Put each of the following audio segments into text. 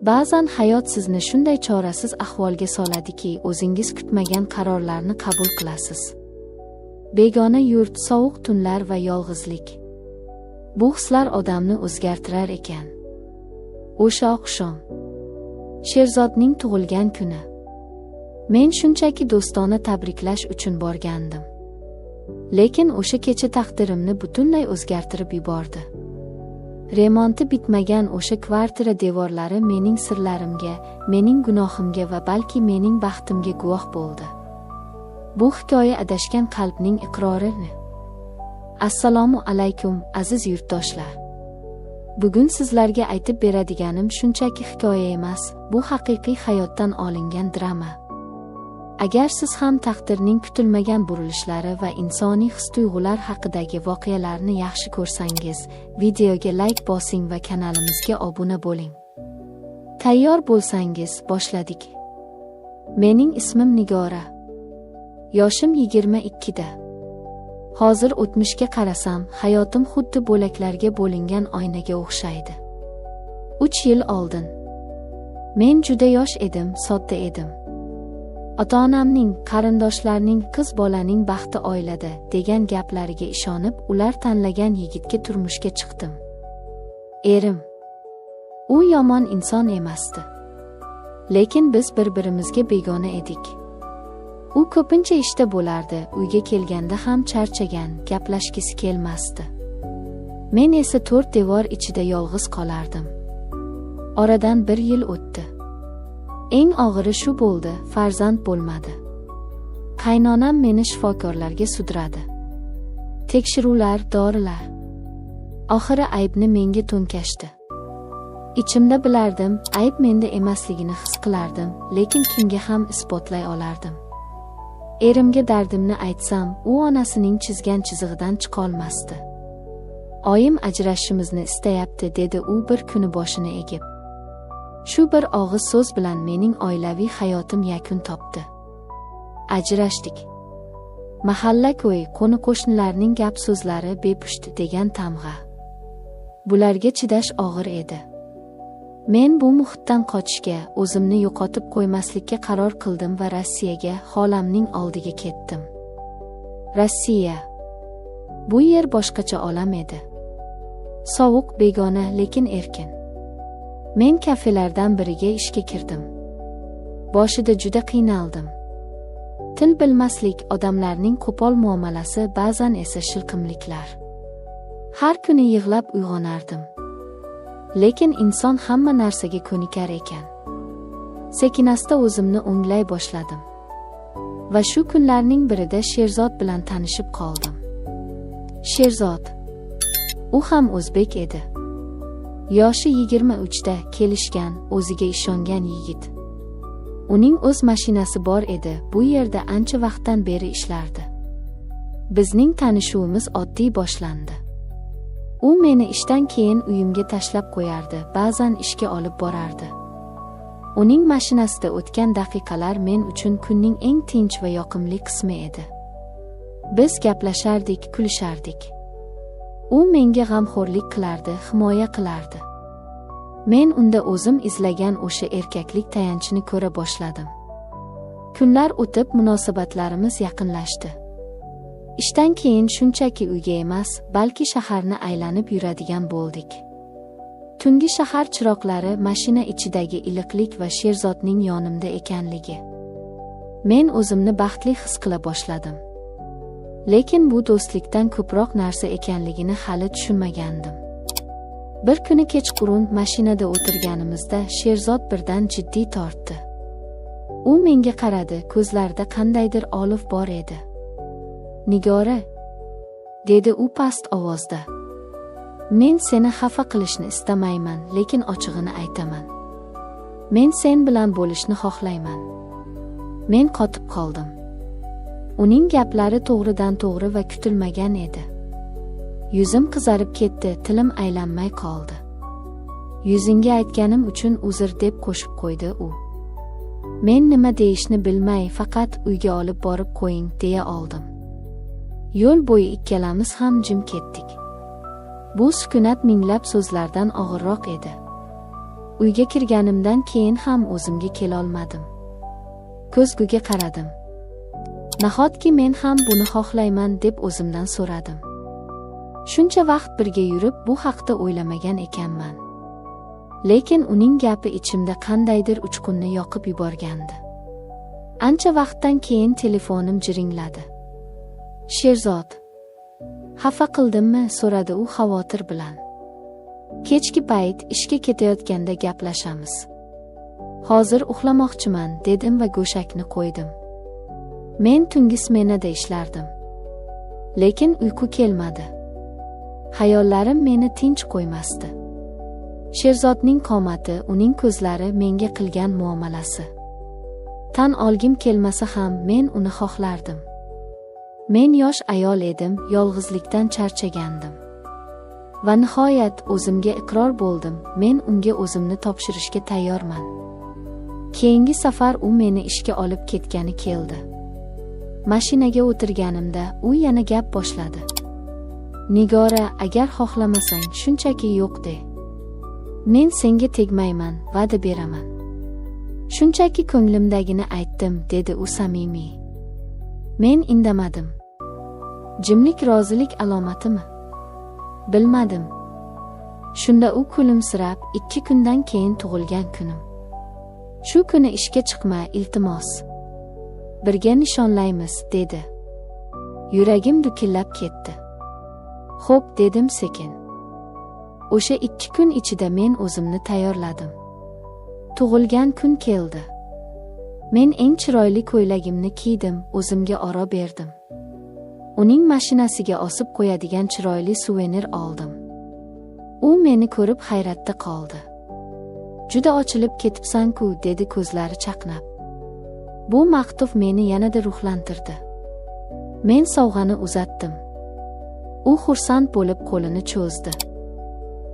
Ba'zan hayot sizni shunday chorasiz ahvolga soladiki, o'zingiz kutmagan qarorlarni qabul qilasiz. Begona yurt, sovuq tunlar va yolg'izlik. Bu hislar odamni o'zgartirar ekan. O'sha oqshom. Sherzodning tug'ilgan kuni. Men shunchaki do'stona tabriklash uchun borgandim. Lekin o'sha kecha taqdirimni butunlay o'zgartirib yubordi. Remonti bitmagan o'sha kvartira devorlari mening sirlarimga, mening gunohimga va balki mening baxtimga guvoh bo'ldi. Bu hikoya adashgan qalbning iqrori. Assalomu alaykum, aziz yurtdoshlar. Bugun sizlarga aytib beradiganim shunchaki hikoya emas, bu haqiqiy hayotdan olingan drama. Agar siz ham taqdirning kutilmagan burilishlari va insoniy his-tuyg'ular haqidagi voqealarni yaxshi ko'rsangiz, videoga like bosing va kanalimizga obuna bo'ling. Tayyor bo'lsangiz, boshladik. Mening ismim Nigora. Yoshim 22 da. Hozir o'tmishga qarasam, hayotim xuddi bo'laklarga bo'lingan oynaga o'xshaydi. 3 yil oldin men juda yosh edim, sodda edim. Ota-onamning, qarindoshlarning qiz bolaning baxti oilada degan gaplariga ishonib, ular tanlagan yigitga turmushga chiqdim. Erim. U yomon inson emasdi. Lekin biz bir-birimizga begona edik. U ko'pincha ishda bo'lardi, uyga kelganda ham charchagan, gaplashgisi kelmasdi. Men esa 4 devor ichida yolg'iz qolardim. Oradan 1 yil o'tdi. Eng og'iri shu bo'ldi, farzand bo'lmadi. Qaynonam meni shifokorlarga sudradi. Tekshiruvlar, dorilar. Oxiri aybni menga to'nkashdi. Ichimda bilardim, ayb menda emasligini his qilardim, lekin kimga ham isbotlay olardim. Erimga dardimni aytsam, u onasining chizgan chizig'idan chiqolmasdi. Oyim ajrashishimizni istayapti, dedi u bir kuni boshini egib. Shu bir og'iz so'z bilan mening oilaviy hayotim yakun topdi. Ajrashdik. Mahalla-ko'y, qo'ni-qo'shnilarning gap-so'zlari bepushti degan tamg'a. Bularga chidash og'ir edi. Men bu muhitdan qochishga, o'zimni yo'qotib qo'ymaslikka qaror qildim va Rossiyaga, xolamning oldiga ketdim. Rossiya. Bu yer boshqacha olam edi. Sovuq, begona, lekin erkin. Men kafelardan biriga ishga kirdim. Boshida juda qiynaldim. Til bilmaslik, odamlarning qo'pol muomalasi, ba'zan esa shilqimliklar. Har kuni yig'lab uyg'onardim. Lekin inson hamma narsaga ko'nikar ekan. Sekinasta o'zimni o'nglay boshladim. Va shu kunlarning birida Sherzod bilan tanishib qoldim. Sherzod. U ham o'zbek edi. Yoshi 23 da, kelishgan, o'ziga ishongan yigit. Uning o'z mashinasi bor edi, bu yerda ancha vaqtdan beri ishlardi. Bizning tanishuvimiz oddiy boshlandi. U meni ishdan keyin uyimga tashlab qo'yardi, ba'zan ishga olib borardi. Uning mashinasida o'tgan daqiqalar men uchun kunning eng tinch va yoqimli qismi edi. Biz gaplashardik, kulishardik. U menga g'amxo'rlik qilardi, himoya qilardi. Men unda o'zim izlagan o'sha erkaklik tayanchini ko'ra boshladim. Kunlar o'tib, munosabatlarimiz yaqinlashdi. Ishdan keyin shunchaki uyga emas, balki shaharni aylanib yuradigan bo'ldik. Tungi shahar chiroqlari, mashina ichidagi iliqlik va Sherzodning yonimda ekanligi. Men o'zimni baxtli his qila boshladim. Lekin bu do'stlikdan ko'proq narsa ekanligini hali tushunmagandim. Bir kuni kechqurun mashinada o'tirganimizda Sherzod birdan jiddiy tortdi. U menga qaradi, ko'zlarida qandaydir olov bor edi. Nigora, dedi u past ovozda. Men seni xafa qilishni istamayman, lekin ochig'ini aytaman. Men sen bilan bo'lishni xohlayman. Men qotib qoldim. Uning gaplari to'g'ridan to'g'ri va kutilmagan edi. Yuzim qizarib ketdi, tilim aylanmay qoldi. Yuzingga aytganim uchun uzr deb qo'shib qo'ydi u. Men nima deyishni bilmay, faqat uyga olib borib qo'ying, deya oldim. Yo'l bo'yi ikkalamiz ham jim ketdik. Bu sukunat minglab so'zlardan og'irroq edi. Uyga kirganimdan keyin ham o'zimga kela olmadim. Ko'zguga qaradim. Nahotki men ham buni xohlayman deb o'zimdan so'radim. Shuncha vaqt birga yurib bu haqda o'ylamagan ekanman. Lekin uning gapi ichimda qandaydir uchqunni yoqib yuborgandi. Ancha vaqtdan keyin telefonim jiringladi. Sherzod, xafa qildimmi? So'radi u xavotir bilan. Kechki payt ishga ketayotganda gaplashamiz. Hozir uxlamoqchiman dedim va go'shakni qo'ydim. Men tungi smenada ishlardim. Lekin uyqu kelmadi. Xayollarim meni tinch qo'ymasdi. Sherzodning qomati, uning ko'zlari, menga qilgan muomalasi. Tan olgim kelmasa ham men uni xohlardim. Men yosh ayol edim, yolg'izlikdan charchagandim. Va nihoyat o'zimga iqror bo'ldim, men unga o'zimni topshirishga tayyorman. Keyingi safar u meni ishga olib ketgani keldi. Mashinaga o'tirganimda u yana gap boshladi. Nigora, agar xohlamasang shunchaki yo'q de. Men senga tegmayman, va'da beraman. Shunchaki ko'nglimdagini aytdim, dedi u samimiy. Men indamadim. Jimlik rozilik alomatimi? Bilmadim. Shunda u kulimsirab, 2 kundan keyin tug'ilgan kunim. Shu kuni ishga chiqma, iltimos. Birga nishonlaymiz, dedi. Yuragim dukillab ketdi. Xo'p, dedim sekin. O'sha 2 kun ichida men o'zimni tayyorladim. Tug'ilgan kun keldi. Men eng chiroyli ko'ylagimni kiydim, o'zimga oro berdim. Uning mashinasiga osib qo'yadigan chiroyli suvenir oldim. U meni ko'rib hayratda qoldi. Juda ochilib ketibsan-ku, dedi ko'zlari chaqnab. Bu maktub meni yanada ruhlantirdi. Men sovg'ani uzatdim. U xursand bo'lib qo'lini cho'zdi.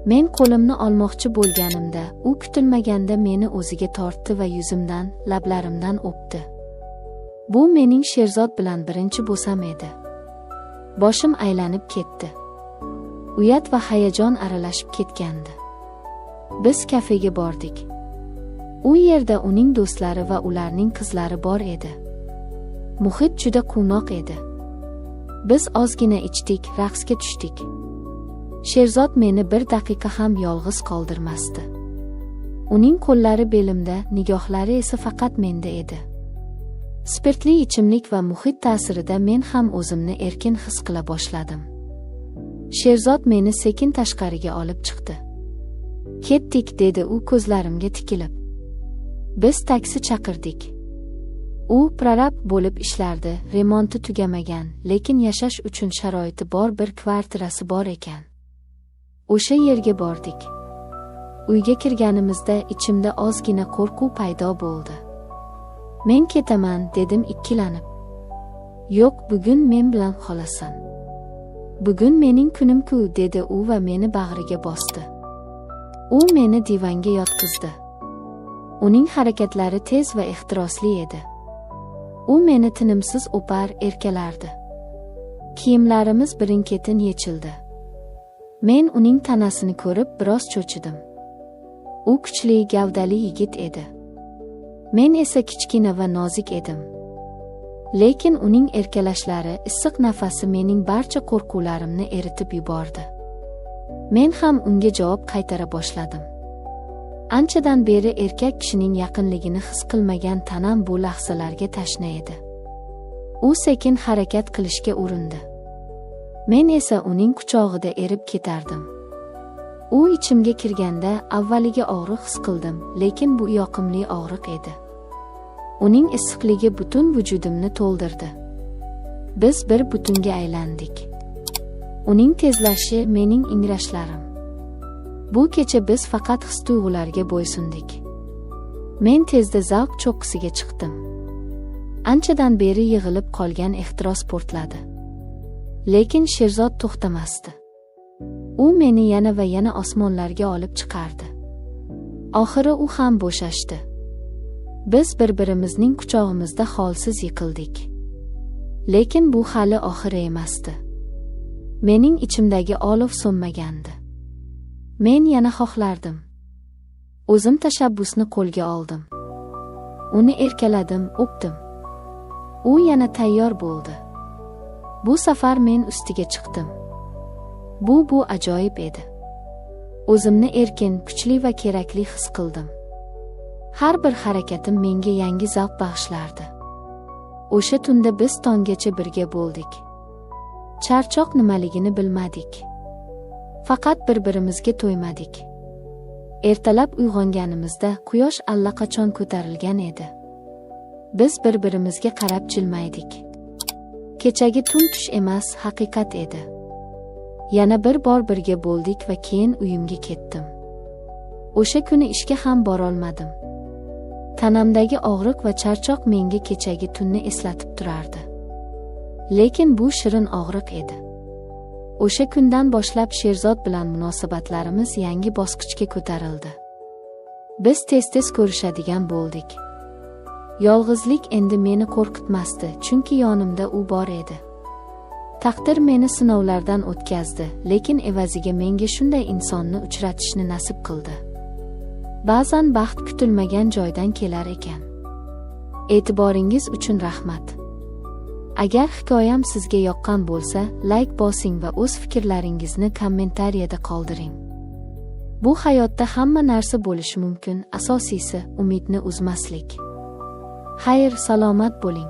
Men qo'limni olmoqchi bo'lganimda, u kutilmaganda meni o'ziga tortdi va yuzimdan, lablarimdan o'pdi. Bu mening Sherzod bilan birinchi bo'sam edi. Boshim aylanib ketdi. Uyat va hayajon aralashib ketgandi. Biz kafega bordik. U yerda uning do'stlari va ularning qizlari bor edi. Muhit juda quvnoq edi. Biz ozgina ichdik, raqsga tushdik. Sherzod meni bir daqiqa ham yolg'iz qoldirmasdi. Uning qo'llari belimda, nigohlari esa faqat menda edi. Spirtli ichimlik va muhit ta'sirida men ham o'zimni erkin his qila boshladim. Sherzod meni sekin tashqariga olib chiqdi. Ketdik, dedi u ko'zlarimga tikilib. Biz taksi chaqirdik. U prorab bo'lib ishlardi, remonti tugamagan, lekin yashash uchun sharoiti bor bir kvartirasi bor ekan. O'sha yerga bordik. Uyga kirganimizda ichimda ozgina qo'rquv paydo bo'ldi. Men ketaman, dedim ikkilanib. Yo'q, bugun men bilan qolasan. Bugun mening kunim-ku, dedi u va meni bag'riga bosdi. U meni divanga yotqizdi. Uning harakatlari tez va ehtirosli edi. U meni tinimsiz o'par, erkalardi. Kiyimlarimiz birin-ketin yechildi. Men uning tanasini ko'rib biroz cho'chidim. U kuchli, gavdali yigit edi. Men esa kichkina va nozik edim. Lekin uning erkalashlari, issiq nafasi mening barcha qo'rquvlarimni eritib yubordi. Men ham unga javob qaytara boshladim. Anchadan beri erkak kishining yaqinligini his qilmagan tanam bu lahzalarga tashna edi. U sekin harakat qilishga urindi. Men esa uning quchog'ida erib ketardim. U ichimga kirganda avvaliga og'riq his qildim, lekin bu yoqimli og'riq edi. Uning issiqligi butun vujudimni to'ldirdi. Biz bir butunga aylandik. Uning tezlashi, mening ingrashlarim. Bu kecha biz faqat his-tuyg'ularga bo'ysundik. Men tezda zavq cho'qqisiga chiqdim. Anchadan beri yig'ilib qolgan ehtiros portladi. Lekin Sherzod to'xtamasdi. U meni yana va yana osmonlarga olib chiqardi. Oxiri u ham bo'shashdi. Biz bir-birimizning quchog'imizda holsiz yiqildik. Lekin bu hali oxiri emasdi. Mening ichimdagi olov so'nmagandi. Men yana xohlardim. O'zim tashabbusni qo'lga oldim. Uni erkaladim, o'pdim. U yana tayyor bo'ldi. Bu safar men ustiga chiqdim. Bu ajoyib edi. O'zimni erkin, kuchli va kerakli his qildim. Har bir harakatim menga yangi zavq bag'ishlardi. O'sha tunda biz tonggacha birga bo'ldik. Charchoq nimaligini bilmadik. Faqat bir-birimizga to'ymadik. Ertalab uyg'onganimizda quyosh allaqachon ko'tarilgan edi. Biz bir-birimizga qarab jilmaydik. Kechagi tun tush emas, haqiqat edi. Yana bir bor birga bo'ldik va keyin uyimga ketdim. O'sha kuni ishga ham bora olmadim. Tanamdagi og'riq va charchoq menga kechagi tunni eslatib turardi. Lekin bu shirin og'riq edi. O'sha kundan boshlab Sherzod bilan munosabatlarimiz yangi bosqichga ko'tarildi. Biz tez-tez ko'rishadigan bo'ldik. Yolg'izlik endi meni qo'rqitmasdi, chunki yonimda u bor edi. Taqdir meni sinovlardan o'tkazdi, lekin evaziga menga shunday insonni uchratishni nasib qildi. Ba'zan baxt kutilmagan joydan kelar ekan. E'tiboringiz uchun rahmat. Agar hikoyam sizga yoqqan bo'lsa, like bosing va o'z fikrlaringizni kommentariyada qoldiring. Bu hayotda hamma narsa bo'lishi mumkin, asosiysi umidni uzmaslik. Xayr, salomat bo'ling.